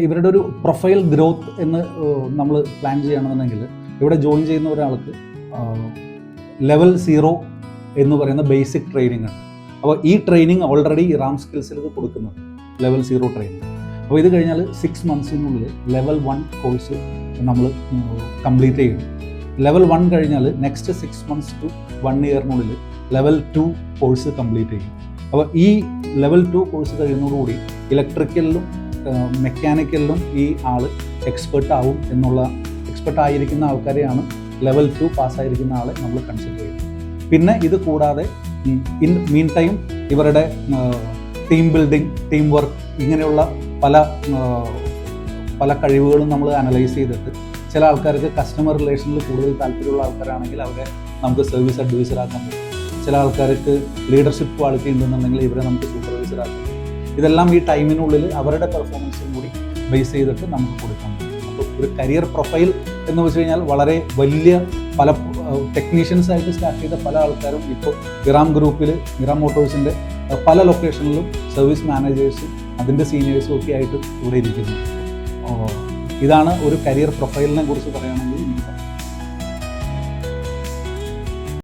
ഇവരുടെ ഒരു profile growth എന്ന് നമ്മൾ പ്ലാൻ ചെയ്യുകയാണെന്നുണ്ടെങ്കിൽ ഇവിടെ ജോയിൻ ചെയ്യുന്ന ഒരാൾക്ക് ലെവൽ 0 എന്ന് പറയുന്ന ബേസിക് ട്രെയിനിങ് ആണ്. അപ്പോൾ ഈ ട്രെയിനിങ് ഓൾറെഡി റാം സ്കിൽസിൽ ഇത് കൊടുക്കുന്നുണ്ട്, ലെവൽ 0 ട്രെയിനിങ്. അപ്പോൾ ഇത് കഴിഞ്ഞാൽ 6 മന്ത്സിനുള്ളിൽ ലെവൽ 1 കോഴ്സ് നമ്മൾ കംപ്ലീറ്റ് ചെയ്യും. ലെവൽ 1 കഴിഞ്ഞാൽ നെക്സ്റ്റ് 6 മന്ത്സ് ടു 1 ഇയറിനുള്ളിൽ ലെവൽ 2 കോഴ്സ് കംപ്ലീറ്റ് ചെയ്യും. അപ്പോൾ ഈ ലെവൽ 2 കോഴ്സ് കഴിയുന്നതോടുകൂടി ഇലക്ട്രിക്കലിലും മെക്കാനിക്കലിലും ഈ ആൾ എക്സ്പെർട്ട് ആവും എക്സ്പെർട്ട് ആയിരിക്കുന്ന ആൾക്കാരെയാണ് ലെവൽ 2 പാസ്സായിരിക്കുന്ന ആളെ നമ്മൾ കൺസിഡർ ചെയ്യുന്നത്. പിന്നെ ഇത് കൂടാതെ ഇൻ മീൻ ടൈം ഇവരുടെ ടീം ബിൽഡിംഗ്, ടീം വർക്ക്, ഇങ്ങനെയുള്ള പല കഴിവുകളും നമ്മൾ അനലൈസ് ചെയ്തിട്ട് ചില ആൾക്കാർക്ക് കസ്റ്റമർ റിലേഷനിൽ കൂടുതൽ താല്പര്യമുള്ള ആൾക്കാരാണെങ്കിൽ അവരെ നമുക്ക് സർവീസ് അഡ്വൈസർ ആക്കാൻ പറ്റും. ചില ആൾക്കാർക്ക് ലീഡർഷിപ്പ് ക്വാളിറ്റി ഉണ്ടെന്നുണ്ടെങ്കിൽ ഇവരെ നമുക്ക് സൂപ്പർവൈസർ ആക്കാൻ പറ്റും. ഇതെല്ലാം ഈ ടൈമിനുള്ളിൽ അവരുടെ പെർഫോമൻസും കൂടി ബേസ് ചെയ്തിട്ട് നമുക്ക് കൊടുക്കാൻ പറ്റും. അപ്പോൾ ഒരു കരിയർ പ്രൊഫൈൽ എന്ന് വെച്ച് കഴിഞ്ഞാൽ വളരെ വലിയ പല ടെക്നീഷ്യൻസ് ആയിട്ട് സ്റ്റാർട്ട് ചെയ്ത പല ആൾക്കാരും ഇപ്പോൾ ഇറാം ഗ്രൂപ്പിൽ, ഇറാം മോട്ടോഴ്സിൻ്റെ പല ലൊക്കേഷനിലും സർവീസ് മാനേജേഴ്സും അതിൻ്റെ സീനിയേഴ്സും ഒക്കെ ആയിട്ട് ഇവിടെ ഇരിക്കുന്നു. ഇതാണ് ഒരു കരിയർ പ്രൊഫൈലിനെ കുറിച്ച് പറയുകയാണെങ്കിൽ